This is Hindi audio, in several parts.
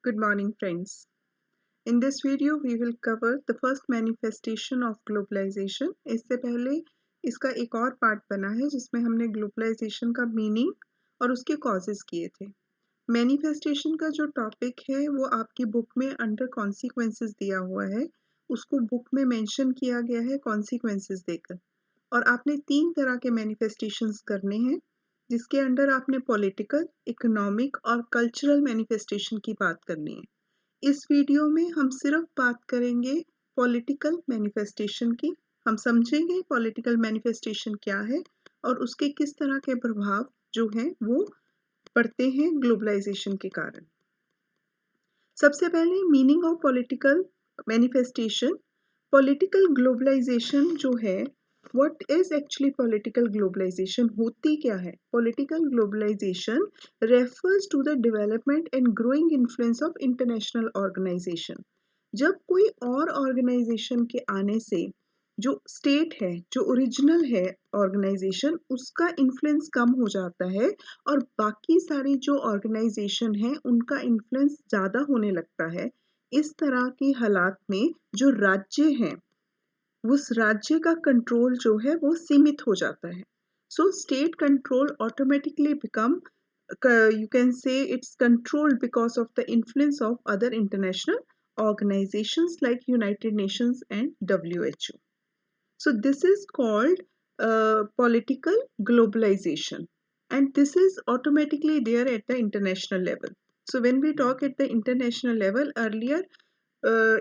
Good morning, friends. In this video, we will cover the first manifestation of globalization. इससे पहले इसका एक और पार्ट बना है जिसमें हमने ग्लोबलाइजेशन का मीनिंग और उसके कॉजेस किए थे। मैनिफेस्टेशन का जो टॉपिक है वो आपकी बुक में अंडर कॉन्सिक्वेंसेस दिया हुआ है। उसको बुक में मेंशन किया गया है कॉन्सिक्वेंसेस देकर। और आपने 3 तरह के मैनिफेस्टेशंस करने हैं जिसके अंडर आपने पॉलिटिकल, इकोनॉमिक और कल्चरल मैनिफेस्टेशन की बात करनी है। इस वीडियो में हम सिर्फ बात करेंगे पॉलिटिकल मैनिफेस्टेशन की। हम समझेंगे पॉलिटिकल मैनिफेस्टेशन क्या है और उसके किस तरह के प्रभाव जो हैं वो पड़ते हैं ग्लोबलाइजेशन के कारण। सबसे पहले meaning of political manifestation. Political globalization जो है, what is actually political globalization, होती क्या है? Political globalization refers to the development and growing influence of international organization. जब कोई और ऑर्गेनाइजेशन के आने से जो स्टेट है, जो ओरिजिनल है ऑर्गेनाइजेशन, उसका इन्फ्लुएंस कम हो जाता है और बाकी सारी जो ऑर्गेनाइजेशन है उनका इन्फ्लुएंस ज़्यादा होने लगता है। इस तरह के हालात में जो राज्य हैं, उस राज्य का कंट्रोल जो है वो सीमित हो जाता है। So state control automatically become, you can say it's controlled because of the influence of other international organizations like United Nations and WHO. So this is called political globalization, and this is automatically there at the international level. So when we talk at the international level, earlier,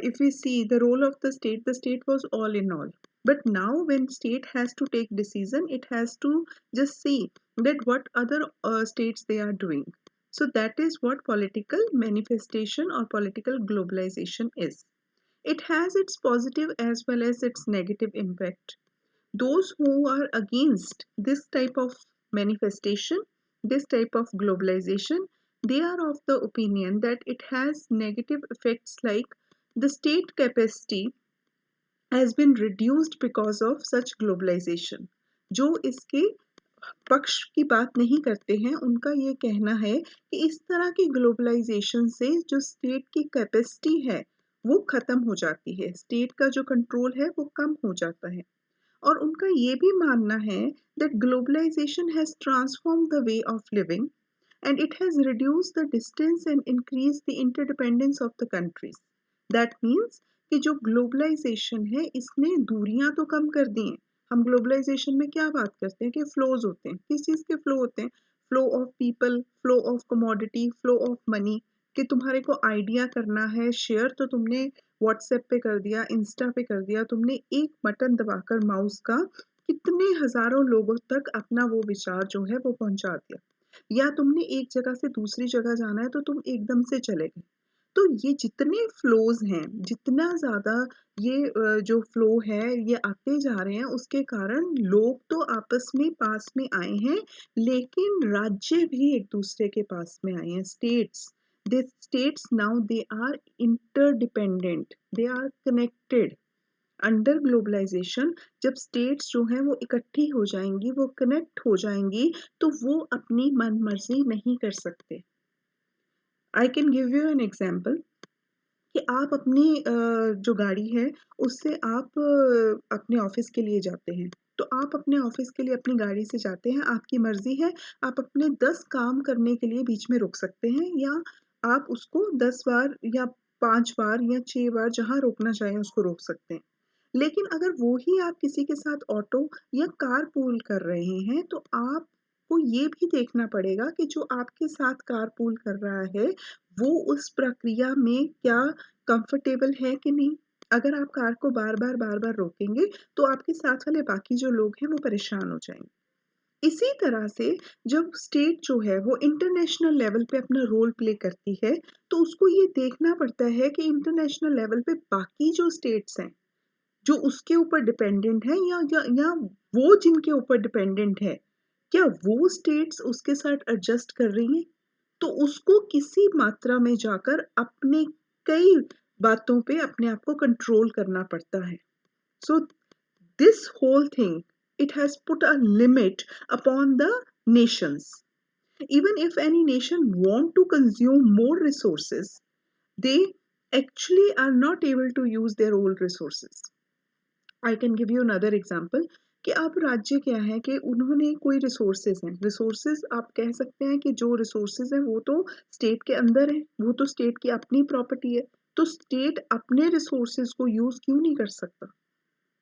if we see the role of the state was all in all. But now when state has to take decision, it has to just see that what other states they are doing. So that is what political manifestation or political globalization is. It has its positive as well as its negative impact. Those who are against this type of manifestation, this type of globalization, they are of the opinion that it has negative effects like the state capacity has been reduced because of such globalization. जो इसके पक्ष की बात नहीं करते हैं उनका ये कहना है कि इस तरह की ग्लोबलाइजेशन से जो स्टेट की कैपेसिटी है वो खत्म हो जाती है, स्टेट का जो कंट्रोल है वो कम हो जाता है। और उनका ये भी मानना है that globalization has transformed the way of living and it has reduced the distance and increased the interdependence of the countries. That means कि जो ग्लोबलाइजेशन है इसने दूरियां तो कम कर दी हैं। हम ग्लोबलाइजेशन में क्या बात करते हैं कि फ्लोज होते हैं। किस चीज़ के फ्लो होते हैं? Flow of people, flow of commodity, flow of money. कि तुम्हारे को आइडिया करना है शेयर तो तुमने व्हाट्सएप पे कर दिया, इंस्टा पे कर दिया, तुमने एक बटन दबाकर माउस का कितने हजारों लोगों तक अपना वो विचार जो है वो पहुंचा दिया। या तुमने एक जगह से दूसरी जगह जाना है तो तुम एकदम से चले गए। तो ये जितने फ्लोज हैं, जितना ज़्यादा ये जो फ्लो है ये आते जा रहे हैं उसके कारण लोग तो आपस में पास में आए हैं, लेकिन राज्य भी एक दूसरे के पास में आए हैं। States, the states now they are interdependent, they are connected. Under globalization जब स्टेट्स जो हैं वो इकट्ठी हो जाएंगी, वो कनेक्ट हो जाएंगी, तो वो अपनी मन मर्जी नहीं कर सकते। I can give you an example कि आप अपनी जो गाड़ी है उससे आप अपने ऑफिस के लिए जाते हैं। तो आप अपने ऑफिस के लिए अपनी गाड़ी से जाते हैं, आपकी मर्जी है, आप अपने 10 काम करने के लिए बीच में रुक सकते हैं या आप उसको 10 बार या 5 बार या 6 बार जहाँ रोकना चाहें उसको रोक सकते हैं। लेकिन अगर वो ही आप किसी के साथ ऑटो या कार पूल कर रहे हैं तो आपको ये भी देखना पड़ेगा कि जो आपके साथ कार पूल कर रहा है वो उस प्रक्रिया में क्या कंफर्टेबल है कि नहीं। अगर आप कार को बार बार रोकेंगे तो आपके साथ वाले बाकी जो लोग हैं वो परेशान हो जाएंगे। इसी तरह से जब स्टेट जो है वो इंटरनेशनल लेवल पे अपना रोल प्ले करती है तो उसको ये देखना पड़ता है कि इंटरनेशनल लेवल पे बाकी जो स्टेट्स हैं जो उसके ऊपर डिपेंडेंट है या वो जिनके ऊपर डिपेंडेंट है, क्या वो स्टेट्स उसके साथ एडजस्ट कर रही हैं? तो उसको किसी मात्रा में जाकर अपने कई बातों पे अपने आप को कंट्रोल करना पड़ता है। So this whole thing, it has put a limit upon the nations. Even if any nation want to consume more resources, they actually are not able to use their old resources. I can give you another example कि अब राज्य क्या है कि उन्होंने कोई रिसोर्सेज हैं, रिसोर्सेज आप कह सकते हैं कि जो रिसोर्सेज हैं वो तो स्टेट के अंदर है, वो तो स्टेट की अपनी प्रॉपर्टी है, तो स्टेट अपने रिसोर्सेज को यूज क्यों नहीं कर सकता?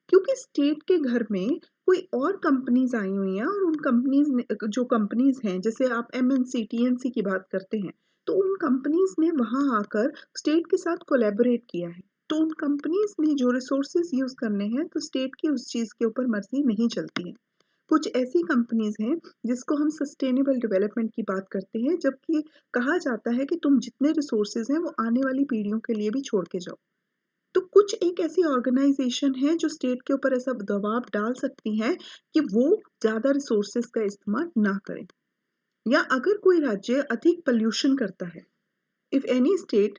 क्योंकि स्टेट के घर में कोई और कंपनीज आई हुई हैं और उन कंपनीज जो कंपनीज हैं, जैसे आप एमएनसी टीएनसी की बात करते हैं, तो उन कंपनीज ने वहां आकर स्टेट के साथ कोलैबोरेट किया है, तो उन कंपनीज ने जो रिसोर्सेज यूज करने हैं तो स्टेट की उस चीज के ऊपर मर्जी नहीं चलती है। कुछ ऐसी कंपनीज हैं जिसको हम सस्टेनेबल डेवलपमेंट की बात करते हैं, जबकि कहा जाता है कि तुम जितने रिसोर्सेज हैं वो आने वाली पीढ़ियों के लिए भी छोड़ के जाओ। तो कुछ एक ऐसी ऑर्गेनाइजेशन है जो स्टेट के ऊपर ऐसा दबाव डाल सकती है कि वो ज़्यादा रिसोर्सेज का इस्तेमाल ना करें, या अगर कोई राज्य अधिक पोल्यूशन करता है, if any state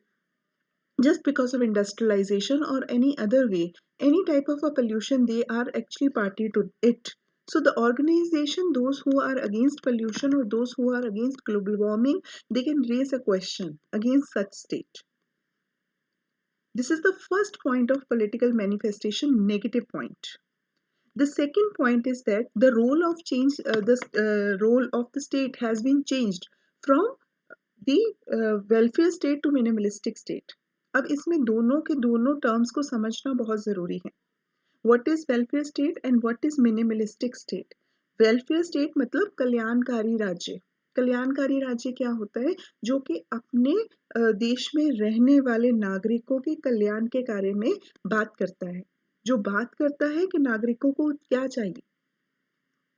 just because of industrialization or any other way, any type of a pollution, they are actually party to it. So the organization, those who are against pollution or those who are against global warming, they can raise a question against such state. This is the first point of political manifestation, negative point. The second point is that the role of change, the role of the state has been changed from the welfare state to minimalistic state. अब इसमें दोनों के दोनों टर्म्स को समझना बहुत ज़रूरी है. What is welfare state and what is minimalistic state? Welfare state मतलब कल्याणकारी राज्य. कल्याणकारी राज्य क्या होता है? जो कि अपने देश में रहने वाले नागरिकों के कल्याण के बारे में बात करता है, जो बात करता है कि नागरिकों को क्या चाहिए.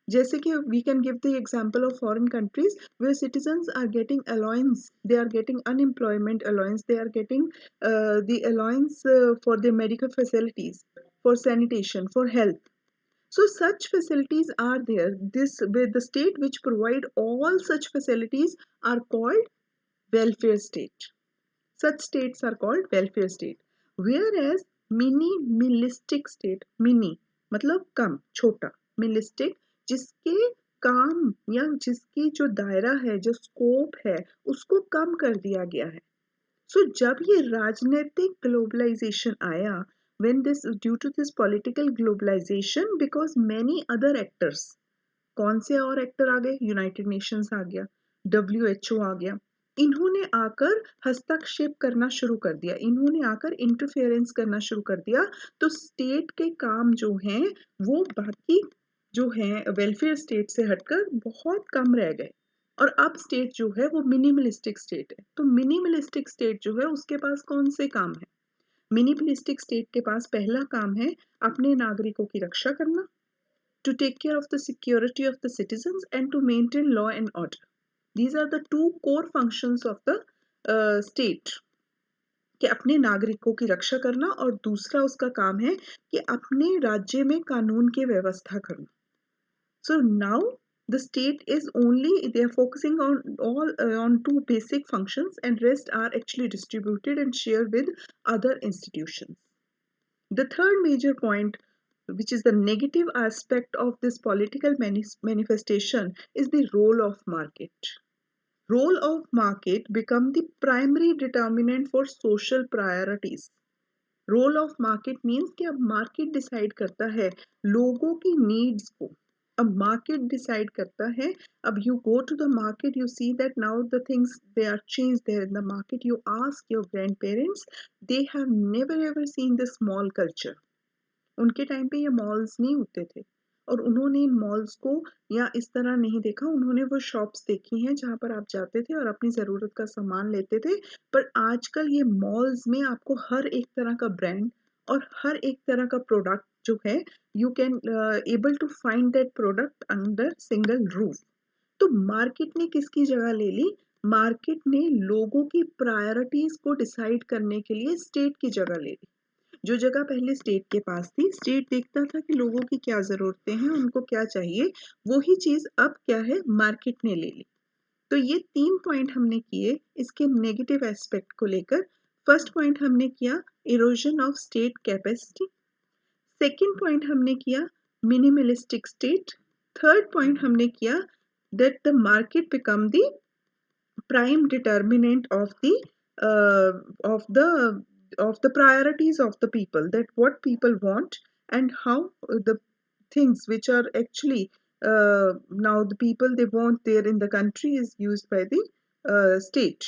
जैसे कि we can give the example of foreign countries where citizens are getting allowance, they are getting unemployment allowance, they are getting the allowance for the medical facilities, for sanitation, for health. So such facilities are there. This with the state which provide all such facilities are called welfare state. Such states are called welfare state. Whereas minimalistic state, mini मतलब कम, छोटा, मिलिस्टिक जिसके काम या जिसकी जो दायरा है, जो स्कोप है, उसको कम कर दिया गया है. सो जब ये राजनीतिक ग्लोबलाइजेशन आया, when this due to this political globalization, because many other actors, कौन से और एक्टर आ गए? यूनाइटेड नेशंस आ गया, WHO आ गया, इन्होंने आकर हस्तक्षेप करना शुरू कर दिया, इन्होंने आकर इंटरफेरेंस करना शुरू कर दिया, तो स्टेट के काम जो हैं वो बाकी जो हैं वेलफेयर स्टेट से हटकर बहुत कम रह गए, और अब स्टेट जो है वो मिनिमलिस्टिक स्टेट है. तो मिनिमलिस्टिक स्टेट जो है उसके पास कौन से काम है? मिनिमलिस्टिक स्टेट के पास पहला काम है अपने नागरिकों की रक्षा करना, to take care of the security of the citizens and to maintain law and order. These are the two core functions of the state, कि अपने नागरिकों की रक्षा करना, और दूसरा उसका काम है कि अपने राज्य में कानून की व्यवस्था करना. So now the state is only, they are focusing on all on two basic functions, and rest are actually distributed and shared with other institutions. The third major point, which is the negative aspect of this political manifestation, is the role of market. Role of market become the primary determinant for social priorities. Role of market means कि अब मार्केट डिसाइड करता है लोगों की नीड्स को. अब मार्केट डिसाइड करता है. अब you go to the market, you see that now the things they are change there in the market. You ask your grandparents, they have never ever seen the small culture. उनके टाइम पे ये मॉल्स नहीं होते थे, और उन्होंने इन मॉल्स को या इस तरह नहीं देखा. उन्होंने वो शॉप्स देखी हैं जहाँ पर आप जाते थे और अपनी ज़रूरत का सामान लेते थे. पर आजकल ये मॉल्स में आपको हर एक तरह का ब्रांड और हर एक तरह का प्रोडक्ट जो है, you can able to find that product under single roof. तो मार्केट ने किसकी जगह ले ली? मार्केट ने लोगों की प्रायोरिटीज को डिसाइड करने के लिए स्टेट की जगह ले ली. जो जगह पहले स्टेट के पास थी, स्टेट देखता था कि लोगों की क्या ज़रूरतें हैं, उनको क्या चाहिए, वही चीज़ अब क्या है, मार्केट ने ले ली. तो ये 3 पॉइंट हमने किए इसके नेगेटिव एस्पेक्ट को लेकर. फर्स्ट पॉइंट हमने किया erosion of state capacity. Second point हमने किया मिनिमलिस्टिक स्टेट. थर्ड पॉइंट हमने किया that the market become the prime determinant of the uh, of the of the priorities of the people, that what people want and how the things which are actually now the people they want there in the country is used by the state.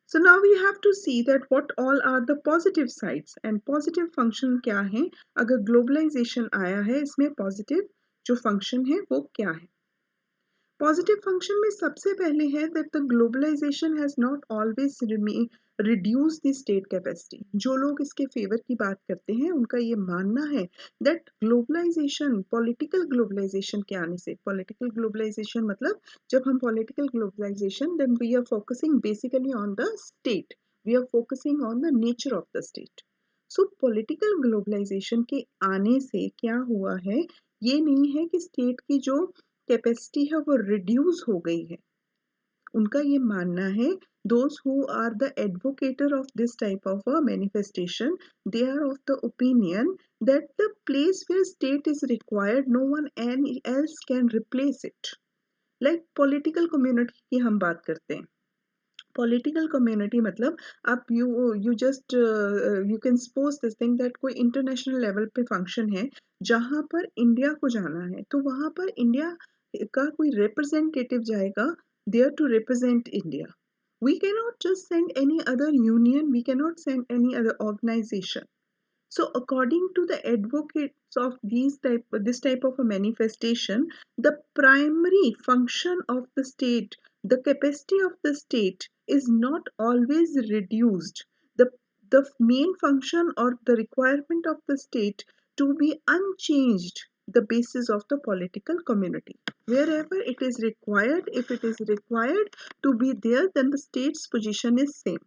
So now we have to see that what all are the positive sides and positive function क्या है अगर ग्लोबलाइजेशन आया है इसमें पॉजिटिव जो फंक्शन है वो क्या है। पॉजिटिव फंक्शन में सबसे पहले है that the globalization has not always reduce the state capacity. जो लोग इसके फेवर की बात करते हैं उनका ये मानना है दैट ग्लोबलाइजेशन पॉलिटिकल ग्लोबलाइजेशन के आने से, पॉलिटिकल ग्लोबलाइजेशन मतलब जब हम political globalization then we are focusing basically on the state, we are focusing on the nature of the state. So political globalization के आने से क्या हुआ है, ये नहीं है कि स्टेट की जो कैपेसिटी है वो रिड्यूस हो गई है। उनका ये मानना है, those who are the advocator of this type of a manifestation, they are of the opinion that the place where state is required no one else can replace it। like political community की हम बात करते हैं, पॉलिटिकल कम्युनिटी मतलब आप you just you can suppose this thing that कोई इंटरनेशनल लेवल पे फंक्शन है जहाँ पर इंडिया को जाना है, तो वहाँ पर इंडिया का कोई रिप्रेजेंटेटिव जाएगा there to represent India. We can not just send any other union, we can not send any other organization. So according to the advocates of this type of a manifestation, the primary function of the state, the capacity of the state is not always reduced. The main function or the requirement of the state to be unchanged, the basis of the political community. Wherever it is required, if it is required to be there, then the state's position is same.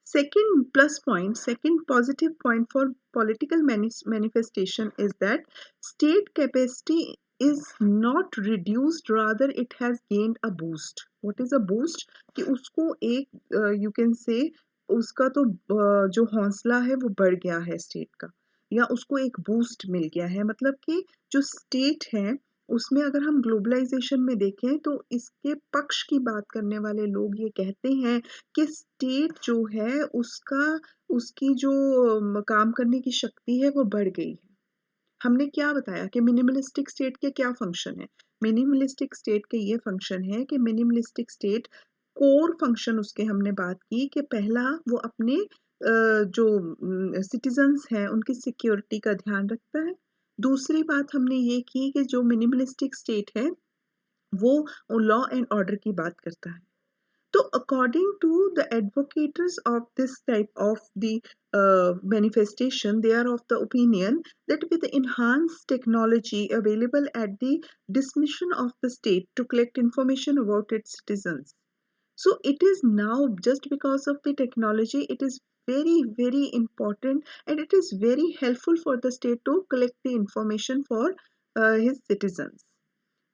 Second plus point, second positive point for political manifestation is that state capacity is not reduced, rather it has gained a boost। What is a boost? कि उसको एक you can say उसका तो जो हौसला है वो बढ़ गया है स्टेट का, या उसको एक बूस्ट मिल गया है। मतलब कि जो स्टेट है उसमें अगर हम ग्लोबलाइजेशन में देखें तो इसके पक्ष की बात करने वाले लोग ये कहते हैं कि स्टेट जो है उसका उसकी जो काम करने की शक्ति है वो बढ़ गई है। हमने क्या बताया कि मिनिमलिस्टिक स्टेट के क्या फंक्शन है। मिनिमलिस्टिक स्टेट के ये फंक्शन है कि मिनिमलिस्टिक स्टेट कोर फंक्शन उसके हमने बात की कि पहला वो अपने जो सिटीजन्स हैं उनकी सिक्योरिटी का ध्यान रखता है। दूसरी बात हमने ये की कि जो मिनिमलिस्टिक स्टेट है वो लॉ एंड ऑर्डर की बात करता है। So, according to the advocates of this type of the manifestation, they are of the opinion that with the enhanced technology available at the dismission of the state to collect information about its citizens. So, it is now just because of the technology, it is very important and it is very helpful for the state to collect the information for his citizens।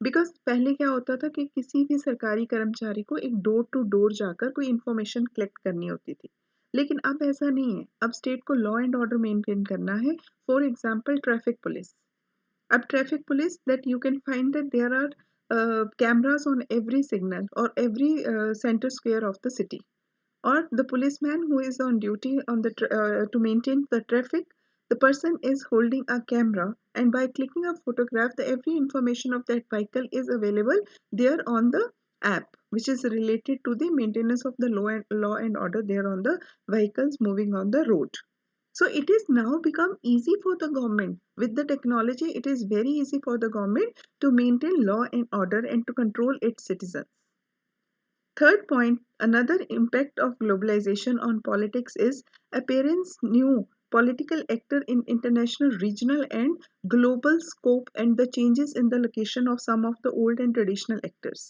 Because पहले क्या होता था कि किसी भी सरकारी कर्मचारी को एक डोर टू डोर जाकर कोई इंफॉर्मेशन कलेक्ट करनी होती थी, लेकिन अब ऐसा नहीं है। अब स्टेट को लॉ एंड ऑर्डर मेंटेन करना है। फॉर एग्जांपल ट्रैफिक पुलिस, अब traffic police that you can find that there are cameras on every signal और every centre square of the city, or the policeman who is on duty on the to maintain the traffic, the person is holding a camera and by clicking a photograph the every information of that vehicle is available there on the app which is related to the maintenance of the law and order there on the vehicles moving on the road। So it is now become easy for the government, with the technology it is very easy for the government to maintain law and order and to control its citizens। Third point, another impact of globalization on politics is appearance new political actor in international, regional and global scope and the changes in the location of some of the old and traditional actors।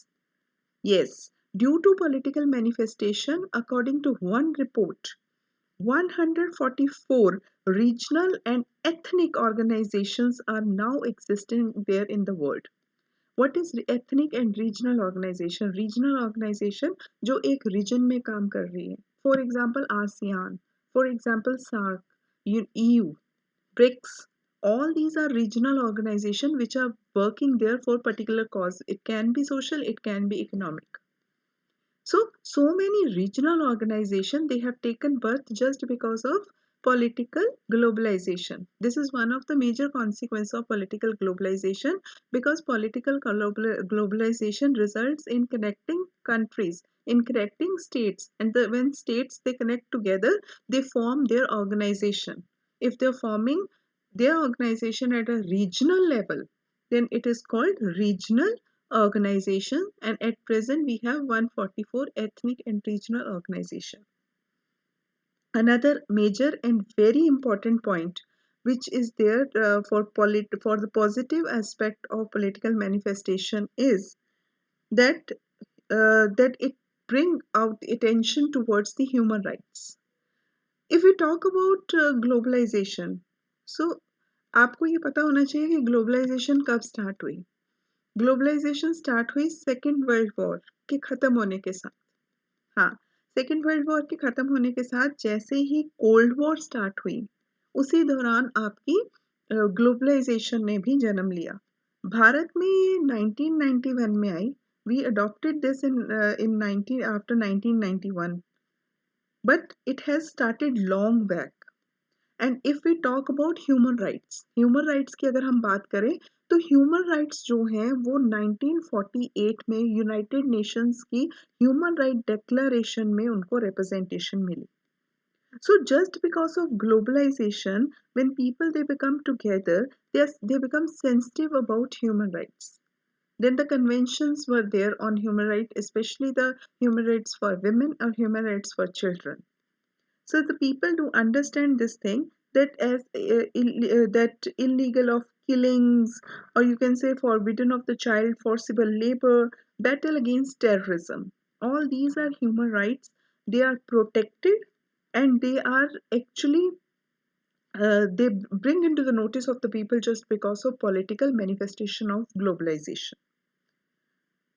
Yes, due to political manifestation, according to one report, 144 regional and ethnic organizations are now existing there in the world। What is ethnic and regional organization? Regional organization जो एक रीजन में काम कर रही है, for example ASEAN, for example SAARC, EU, BRICS, all these are regional organizations which are working there for particular cause, it can be social, it can be economic। So many regional organizations, they have taken birth just because of political globalization. This is one of the major consequences of political globalization, because political globalization results in connecting countries, in connecting states, and when states they connect together, they form their organization. If they're forming their organization at a regional level, then it is called regional organization, and at present we have 144 ethnic and regional organization. Another major and very important point which is there for the positive aspect of political manifestation is that that it bring out attention towards the human rights. If we talk about globalization, so आपको ये पता होना चाहिए कि ग्लोबलाइजेशन कब स्टार्ट हुई. ग्लोबलाइजेशन स्टार्ट हुई सेकेंड वर्ल्ड वॉर के ख़त्म होने के साथ. हाँ, सेकेंड वर्ल्ड वॉर के ख़त्म होने के साथ जैसे ही कोल्ड वॉर स्टार्ट हुई, उसी दौरान आपकी ग्लोबलाइजेशन ने भी जन्म लिया. भारत में ये 1991 में I. We adopted this in 19 after 1991, but it has started long back. And if we talk about human rights की अगर हम बात करें, तो ह्यूमन राइट्स जो हैं वो 1948 में यूनाइटेड नेशंस की ह्यूमन राइट डिक्लेरेशन में उनको रिप्रेजेंटेशन मिली. So just because of globalization, when people they become together, they become sensitive about human rights. Then the conventions were there on human rights, especially the human rights for women or human rights for children. So the people do understand this thing, that as that illegal of killings, or you can say forbidden of the child forcible labor, battle against terrorism. All these are human rights. They are protected, and they are actually they bring into the notice of the people just because of political manifestation of globalization.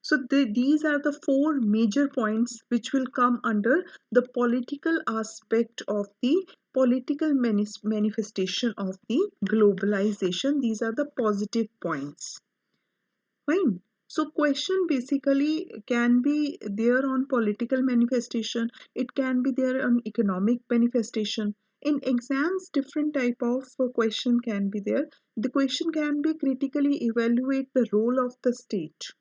So these are the four major points which will come under the political aspect of the political manifestation of the globalization. These are the positive points. Fine. So question basically can be there on political manifestation. It can be there on economic manifestation. In exams, different type of question can be there. The question can be critically evaluate the role of the state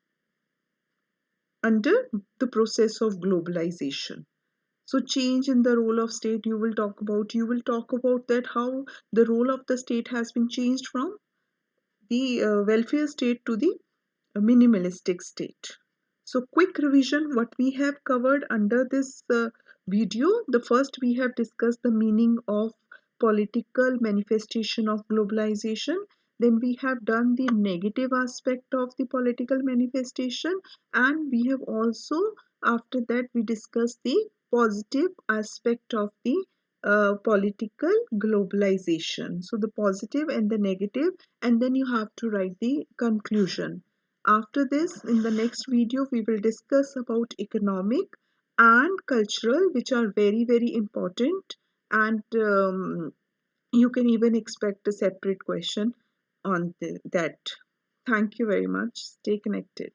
under the process of globalization. So change in the role of state you will talk about. You will talk about that how the role of the state has been changed from the welfare state to the minimalistic state. So quick revision what we have covered under this video. The first we have discussed the meaning of political manifestation of globalization. Then we have done the negative aspect of the political manifestation, and we have also after that we discussed the positive aspect of the political globalization. So the positive and the negative, and then you have to write the conclusion. After this, in the next video, we will discuss about economic and cultural, which are very, very important. And you can even expect a separate question on that. Thank you very much. Stay connected.